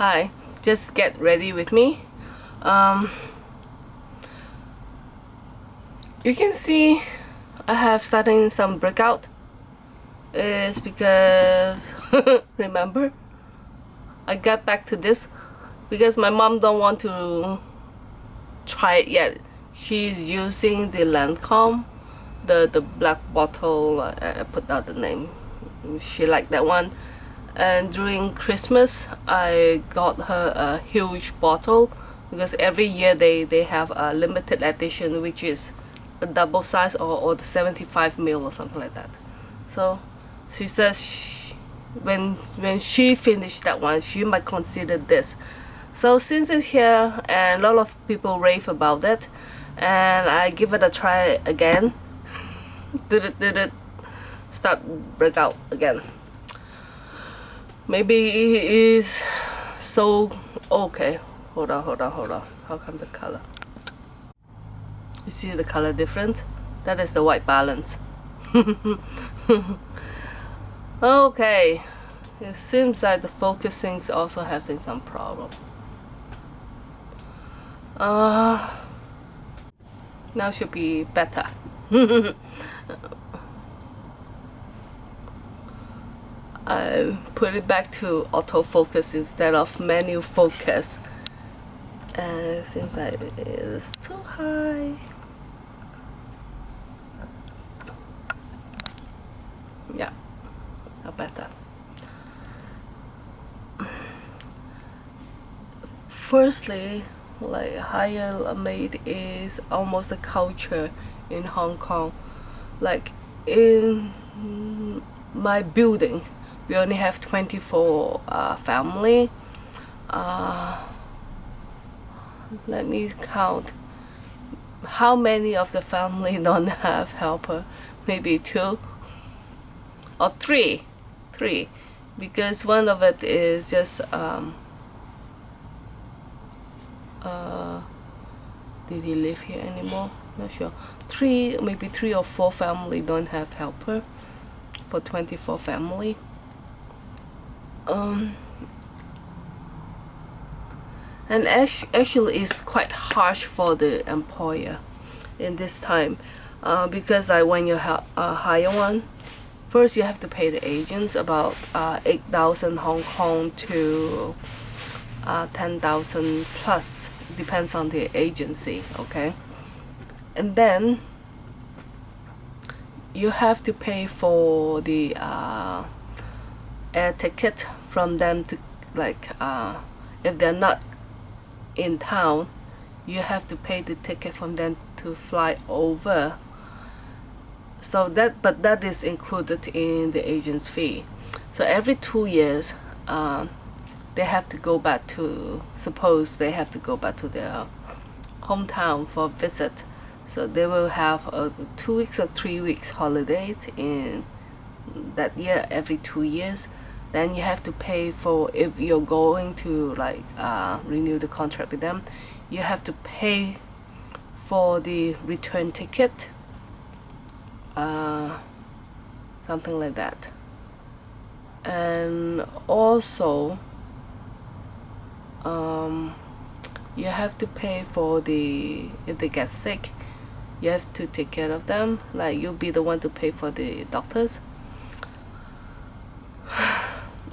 Hi, just get ready with me. You can see I have starting some breakout. It's because remember I got back to this because my mom don't want to try it yet. She's using the Lancome, the black bottle. I put out the name. She liked that one. And during Christmas I got her a huge bottle because every year they have a limited edition, which is a double size or the 75 ml or something like that. So she says when she finished that one, she might consider this. So since it's here and a lot of people rave about it, and I give it a try again, did it start break out again. Maybe it is so okay. Hold on. How come the color? You see the color difference? That is the white balance. Okay. It seems like the focusing is also having some problem. Now should be better. I put it back to autofocus instead of manual focus, and it seems like it is too high. Yeah, now better. Firstly, like hire a maid is almost a culture in Hong Kong. Like in my building, we only have 24 family. Let me count how many of the family don't have helper. Maybe 2 or 3, because one of it is just did he live here anymore? Not sure. Maybe 3 or 4 family don't have helper for 24 family. And actually it's quite harsh for the employer in this time, because when you hire one, first you have to pay the agents about 8,000 Hong Kong to 10,000 plus, depends on the agency, okay? And then you have to pay for the air ticket from them to, like, if they're not in town, you have to pay the ticket from them to fly over. So that is included in the agent's fee. So every 2 years they have to go back to, suppose they have to go back to their hometown for a visit. So they will have a 2 weeks or 3 weeks holiday in that year every 2 years. Then you have to pay for, if you're going to like renew the contract with them, you have to pay for the return ticket, something like that. And also you have to pay for if they get sick, you have to take care of them, like you'll be the one to pay for the doctors.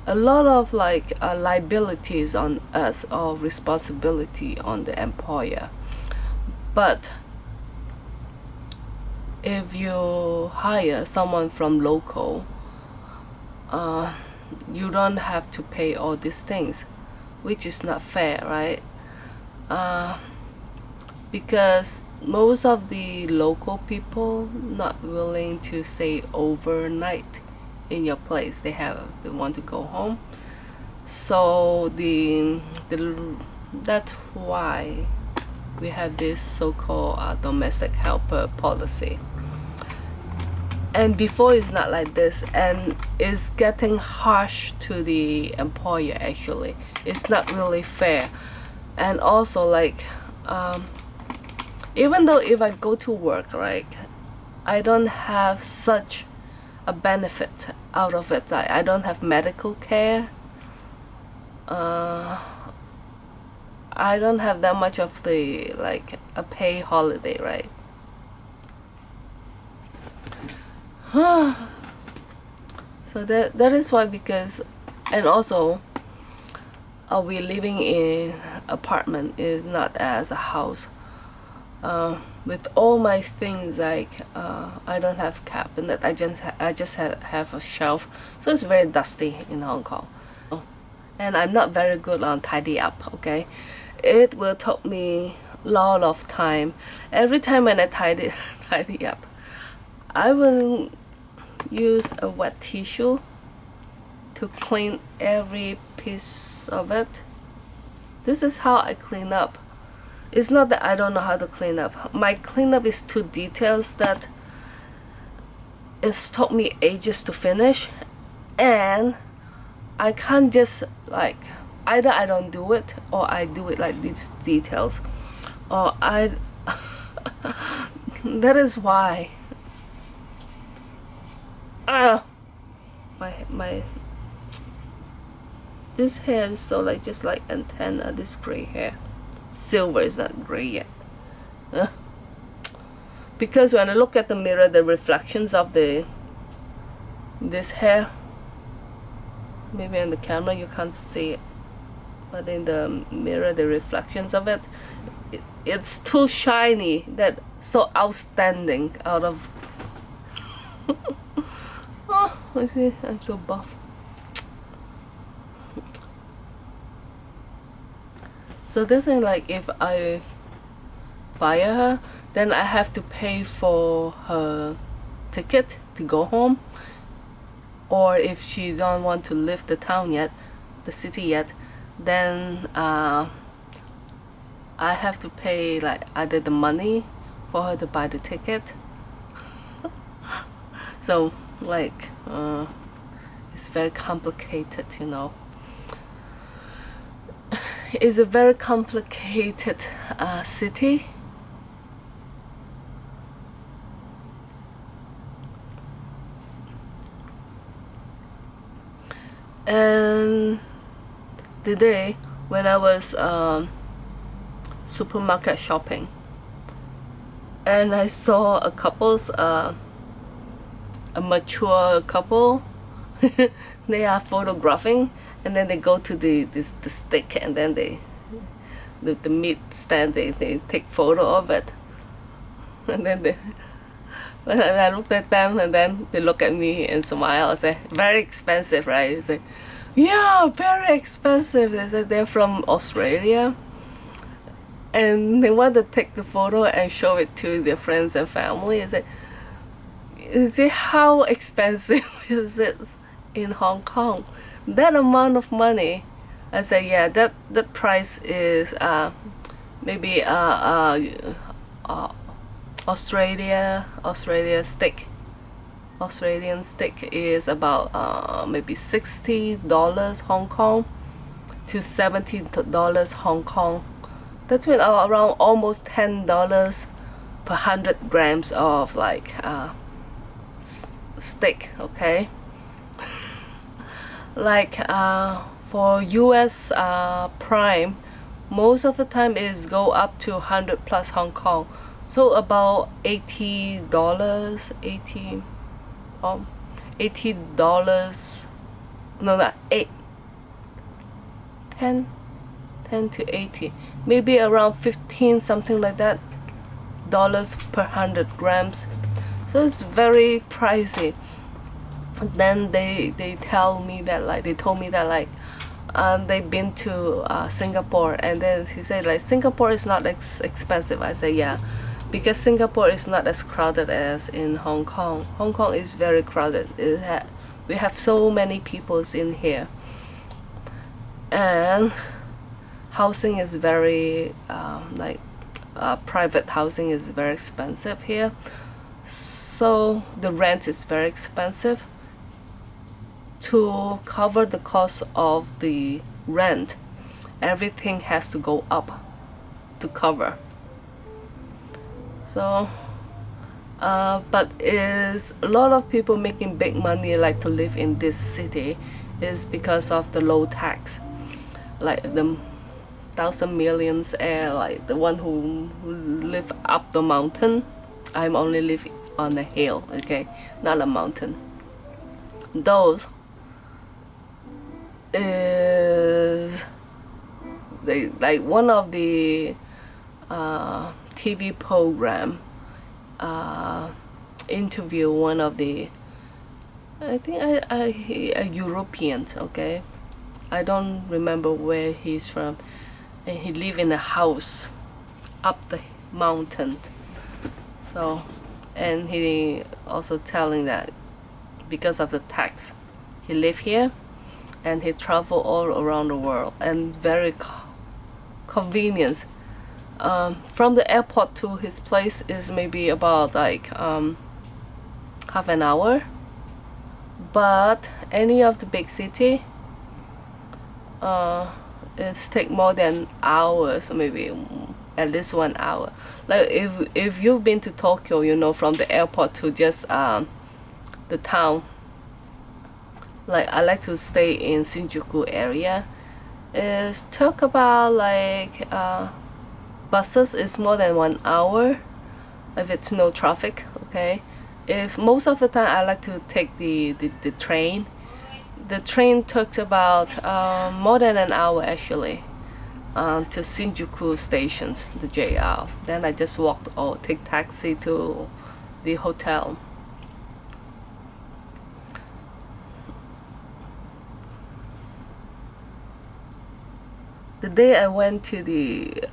A lot of like liabilities on us, or responsibility on the employer. But if you hire someone from local, you don't have to pay all these things, which is not fair, right? Because most of the local people not willing to stay overnight in your place. They want to go home. So that's why we have this so-called domestic helper policy. And before it's not like this, and it's getting harsh to the employer. Actually, it's not really fair. And also, like, even though if I go to work, right, I don't have such a benefit out of it. I don't have medical care. I don't have that much of the like a pay holiday, right? So that is why, because, and also we living in apartment is not as a house. With all my things, like I don't have cabinet. I just have a shelf, so it's very dusty in Hong Kong. And I'm not very good on tidy up. Okay, it will take me a lot of time. Every time when I tidy up, I will use a wet tissue to clean every piece of it. This is how I clean up. It's not that I don't know how to clean up. My cleanup is too detailed that it's took me ages to finish, and I can't just like, either I don't do it or I do it like these details, or I that is why my this hair is so like just like antenna, this gray hair. Silver is not gray yet. Because when I look at the mirror, the reflections of this hair, maybe in the camera you can't see it, but in the mirror, the reflections of it's too shiny, that so outstanding out of oh, I see, I'm so buff. So this is like, if I fire her, then I have to pay for her ticket to go home, or if she don't want to leave the town yet, the city yet, then I have to pay like either the money for her to buy the ticket. So like it's very complicated, you know. It's a very complicated city. And the day when I was supermarket shopping, and I saw a couple's a mature couple. They are photographing, and then they go to the stick, and then the meat stand, they take photo of it, and then when I looked at them, and then they look at me and smile and say, very expensive, right? They say, yeah, very expensive. They said they're from Australia, and they want to take the photo and show it to their friends and family. I said, is it how expensive is it in Hong Kong? That amount of money? I said, yeah, that price is maybe Australian steak is about maybe $60 Hong Kong to $70 Hong Kong. That's mean around almost $10 per 100 grams of like steak. Okay. Like for US prime, most of the time is go up to 100 plus Hong Kong, so about $80, $80, no, not 10 to 80, maybe around 15, something like that, dollars per 100 grams. So it's very pricey. Then they tell me that like, they told me that like they've been to Singapore, and then he said like, Singapore is not expensive. I say, yeah, because Singapore is not as crowded as in Hong Kong. Hong Kong is very crowded. We have so many people in here, and housing is very private housing is very expensive here, so the rent is very expensive. To cover the cost of the rent, everything has to go up to cover. So but is a lot of people making big money like to live in this city is because of the low tax. Like thousand millions air, like the one who live up the mountain. I'm only live on a hill, okay, not a mountain. Those is they like one of the TV program interview one of the, I think a European, okay, I don't remember where he's from, and he live in a house up the mountain. So, and he also telling that because of the tax, he live here and he travel all around the world, and very convenient. From the airport to his place is maybe about like half an hour, but any of the big city it's take more than hours, maybe at least 1 hour. Like if you've been to Tokyo, you know, from the airport to just the town, like I like to stay in Shinjuku area, is took about like buses is more than 1 hour if it's no traffic, okay. If most of the time I like to take the train. The train took about more than an hour actually to Shinjuku stations, the JR. Then I just walked or take taxi to the hotel. The day I went to the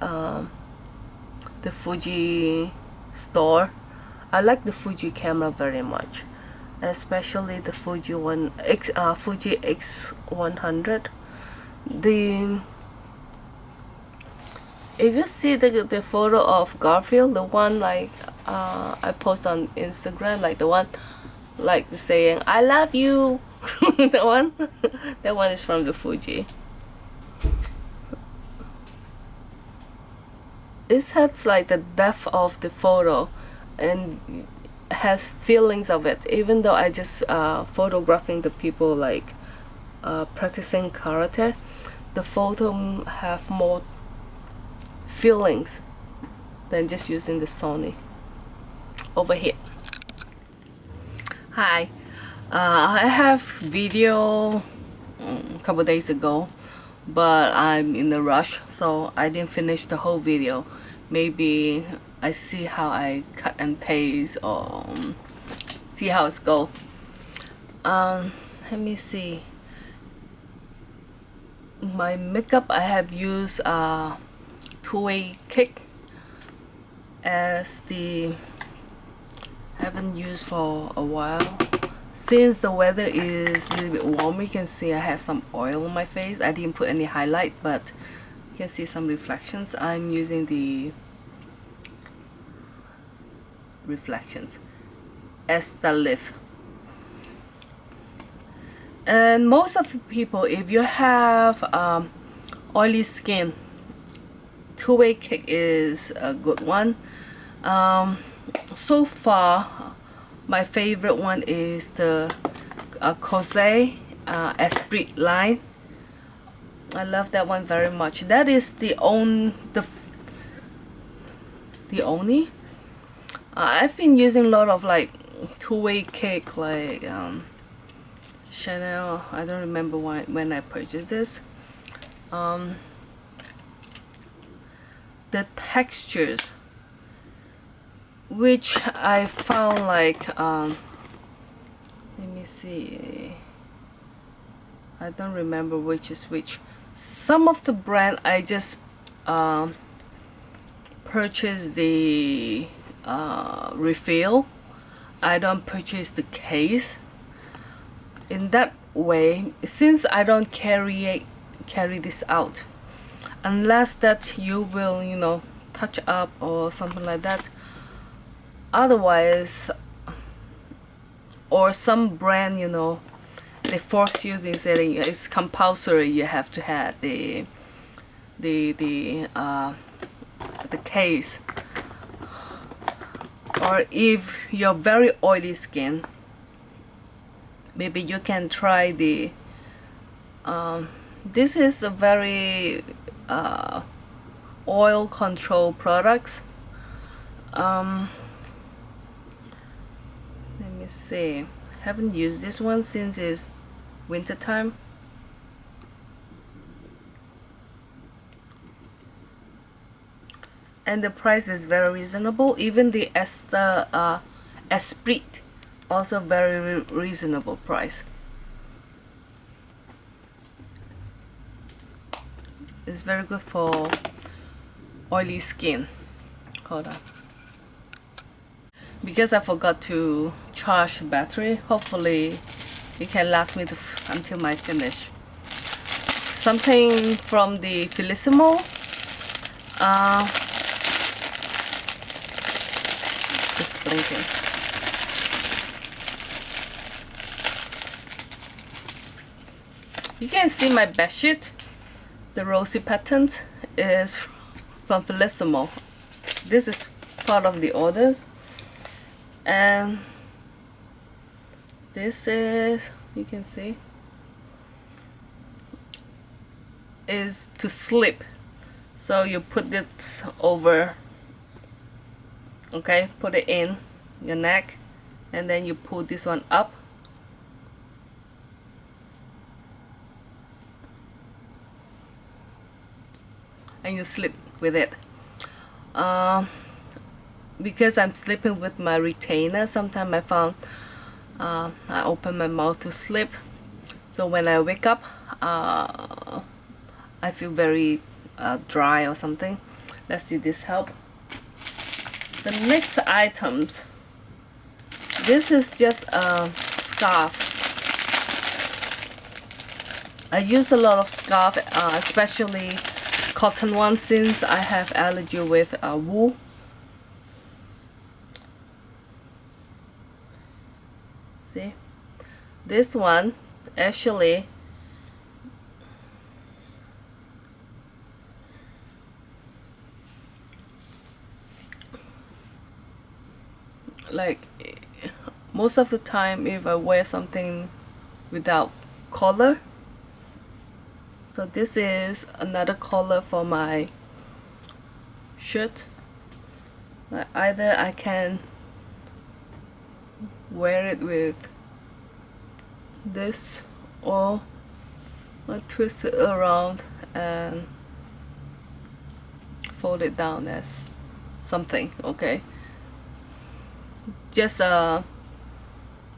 Fuji store, I like the Fuji camera very much, especially the Fuji Fuji X100. If you see the photo of Garfield, the one like I post on Instagram, like the one like saying "I love you," that one, that one is from the Fuji. It has like the depth of the photo and has feelings of it, even though I just photographing the people like practicing karate. The photo have more feelings than just using the Sony. Over here. Hi, I have video a couple days ago, but I'm in a rush, so I didn't finish the whole video. Maybe I see how I cut and paste, or see how it's go. Let me see. My makeup, I have used two-way kick as the haven't used for a while. Since the weather is a little bit warm, you can see I have some oil on my face. I didn't put any highlight, but you can see some reflections. I'm using the reflections as the lift. And most of the people, if you have oily skin, two-way kick is a good one. So far, my favorite one is the Cosé Esprit line. I love that one very much. That is the only. I've been using a lot of like two-way kick, like Chanel. I don't remember when I purchased this. The textures, which I found like let me see, I don't remember which is which. Some of the brand I just purchased the refill. I don't purchase the case. In that way, since I don't carry this out, unless that you will, you know, touch up or something like that. Otherwise, or some brand, you know, they force you, they say it's compulsory, you have to have the case. Or if you're very oily skin, maybe you can try the this is a very oil control products. Let me see. Haven't used this one since it's winter time. And the price is very reasonable. Even the Esprit, also very reasonable price. It's very good for oily skin. Hold on. Because I forgot to charge the battery, hopefully it can last me until I finish. Something from the Felissimo. Just blinking. You can see my bedsheet. The rosy pattern is from Felissimo. This is part of the orders. And this is, you can see, is to sleep. So you put this over, okay, put it in your neck, and then you pull this one up. And you sleep with it. Because I'm sleeping with my retainer, sometimes I found I open my mouth to sleep. So when I wake up, I feel very dry or something. Let's see this help. The next items. This is just a scarf. I use a lot of scarf, especially cotton ones, since I have allergy with wool. See, this one actually like most of the time if I wear something without collar. So this is another collar for my shirt. Either I can wear it with this, or I twist it around and fold it down as something, okay? Just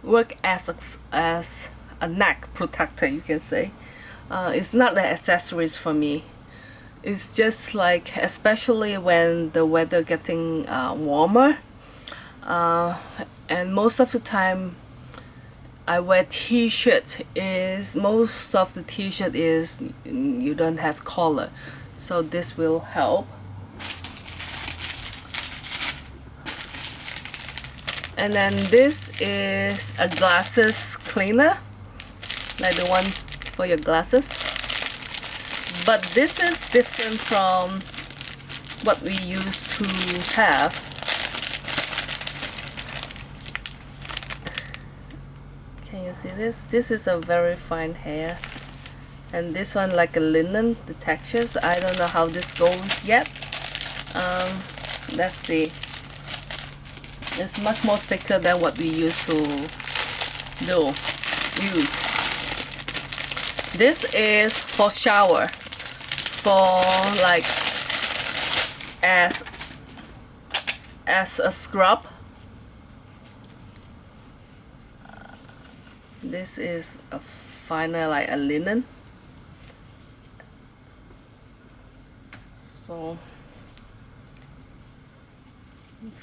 work as a neck protector, you can say. It's not the accessories for me. It's just like, especially when the weather getting warmer, and most of the time I wear t-shirt. Most of the t-shirt is you don't have collar, so this will help. And then this is a glasses cleaner, like the one for your glasses, but this is different from what we used to have. Can you see this? This is a very fine hair, and this one like a linen, the textures. I don't know how this goes yet. Let's see. It's much more thicker than what we used to use. This is for shower, for like as a scrub. This is a finer, like a linen. So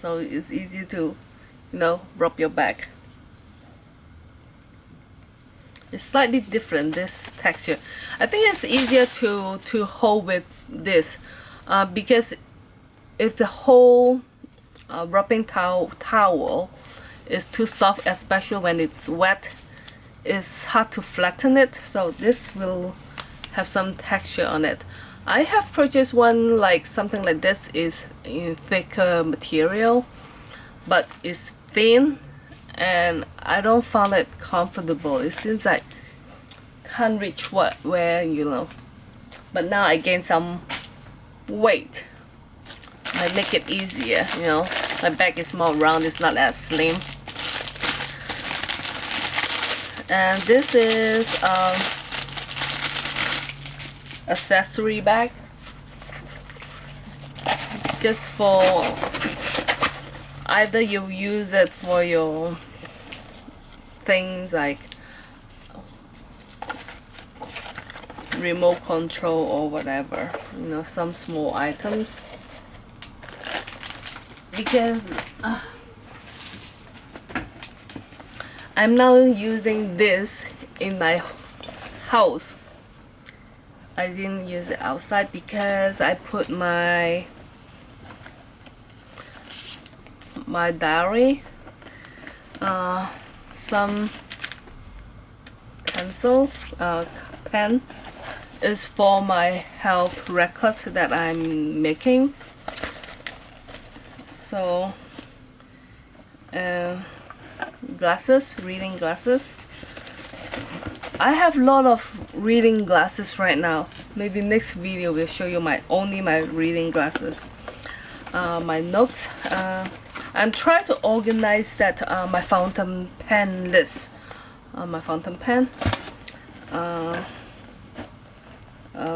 it's easy to, rub your back. It's slightly different, this texture. I think it's easier to hold with this, because if the whole rubbing towel is too soft, especially when it's wet, it's hard to flatten it. So this will have some texture on it. I have purchased one like something like this, is in thicker material, but it's thin, and I don't find it comfortable. It seems like can't reach where. But now I gained some weight I make it easier, you know. My bag is more round, it's not as slim. And this is accessory bag, just for either you use it for your things like remote control or whatever, you know, some small items. Because I'm now using this in my house. I didn't use it outside because I put my diary, some pencil, pen is for my health records that I'm making. So glasses, reading glasses. I have a lot of reading glasses right now. Maybe next video will show you only my reading glasses. My notes. I'm trying to organize that my fountain pen list. My fountain pen.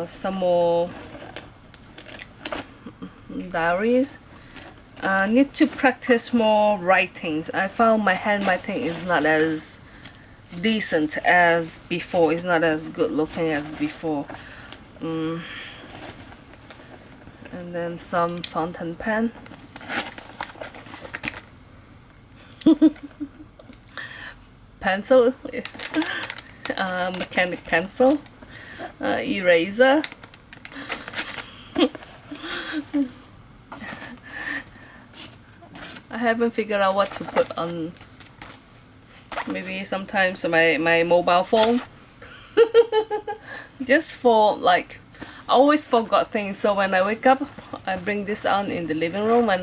Some more diaries. Need to practice more writings. I found my handwriting is not as decent as before. It's not as good looking as before. And then some fountain pen. Pencil. Mechanic pencil. Eraser. I haven't figured out what to put on. Maybe sometimes my mobile phone. Just for like, I always forgot things, so when I wake up I bring this on in the living room, and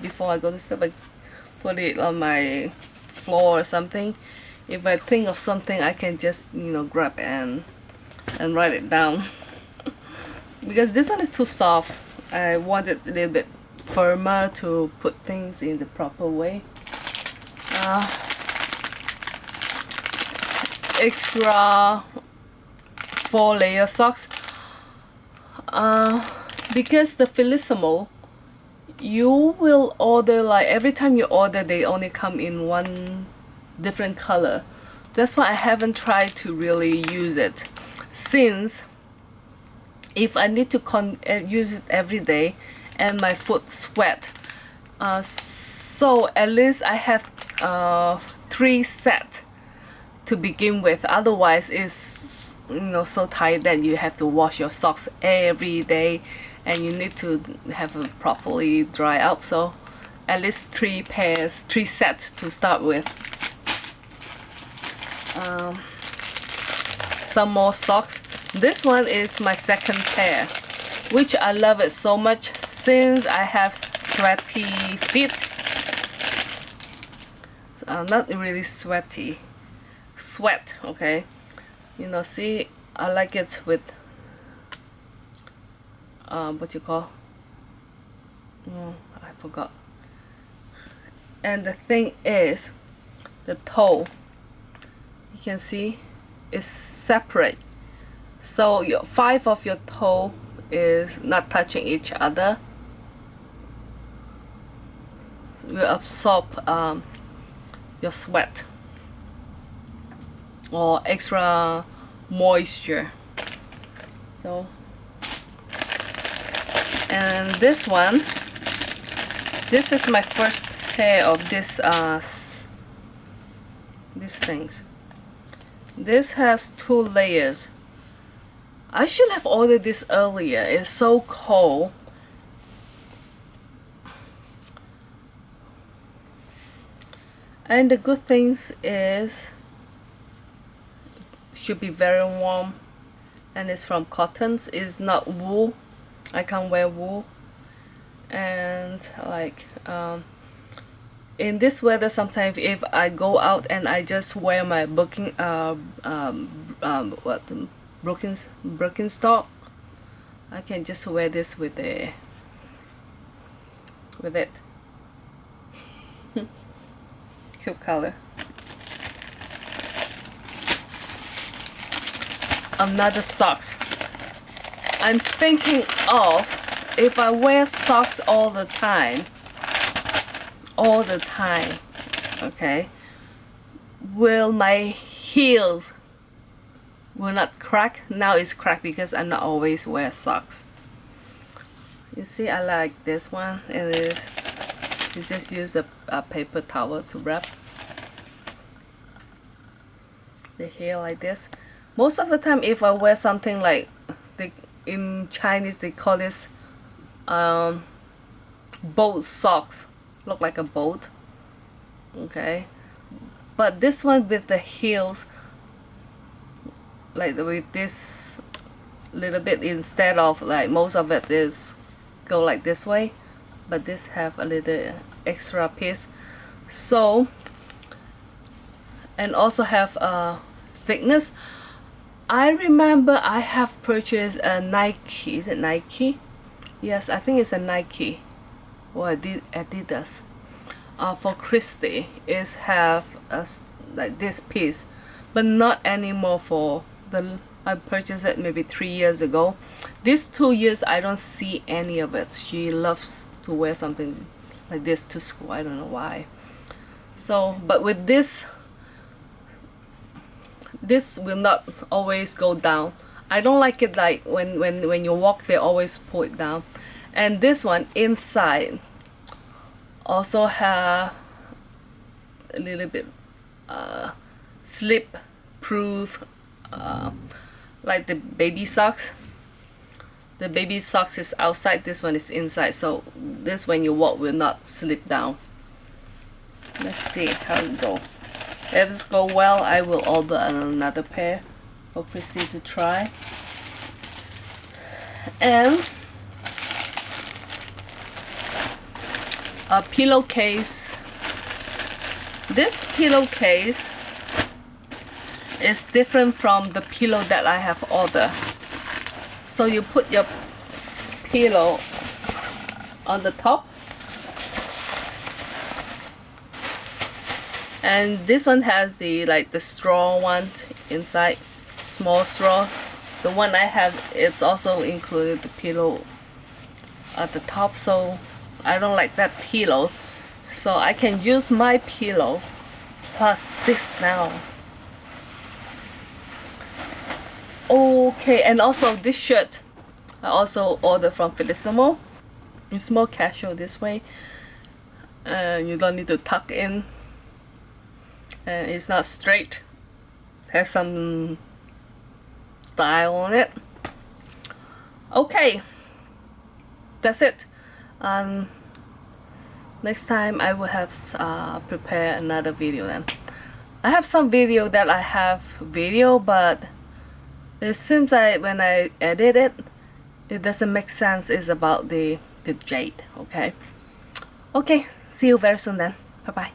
before I go to sleep I put it on my floor or something. If I think of something I can just, you know, grab and write it down. Because this one is too soft. I want it a little bit firmer to put things in the proper way. Extra 4-layer socks. Because the Felissimo, you will order, like every time you order they only come in one different color. That's why I haven't tried to really use it, since if I need to use it every day and my foot sweat, so at least I have 3 sets to begin with. Otherwise it's, you know, so tight that you have to wash your socks every day and you need to have it properly dry out. So at least 3 sets to start with. Some more socks. This one is my second pair, which I love it so much since I have sweaty feet. So, not really sweaty, sweat, okay. You know, see, I like it with what you call, I forgot. And the thing is, the toe, you can see, is separate. So 5 of your toe is not touching each other. Will absorb your sweat or extra moisture. So, and this one, this is my first pair of these things. This has 2 layers. I should have ordered this earlier. It's so cold. And the good things is should be very warm, and it's from cottons. It's not wool. I can't wear wool. And like in this weather, sometimes if I go out and I just wear my Birkenstock, I can just wear this with a with it. Cute color. Another socks. I'm thinking of, if I wear socks all the time, okay, will my heels will not crack? Now it's cracked because I not always wear socks. You see, I like this one. It is, you just use a paper towel to wrap the heel like this. Most of the time, if I wear something like, in Chinese they call this boat socks, look like a boat, okay, but this one with the heels, like with this little bit, instead of like most of it is go like this way, but this have a little extra piece, so, and also have thickness. I remember I have purchased a Nike, is it Nike? Yes, I think it's a Nike or Adidas. For Christy, is have like this piece, but not anymore. For the, I purchased it maybe 3 years ago. These 2 years I don't see any of it. She loves to wear something like this to school. I don't know why. So, but with this will not always go down. I don't like it like when you walk they always pull it down. And this one inside also have a little bit slip proof, like the baby socks. The baby socks is outside, this one is inside, so this when you walk will not slip down. Let's see how it go. If this go well, I will order another pair for Christy to try. And a pillowcase. This pillowcase is different from the pillow that I have ordered. So you put your pillow on the top, and this one has the the straw one inside, small straw. The one I have, it's also included the pillow at the top, so I don't like that pillow, so I can use my pillow plus this now. Okay, and also this shirt I also ordered from Felissimo. It's more casual this way, you don't need to tuck in, and it's not straight, have some style on it. Okay, that's it. Next time I will have prepare another video. Then I have some video that I have video, but it seems like when I edit it, it doesn't make sense. It's about the jade. Okay, see you very soon then. Bye bye.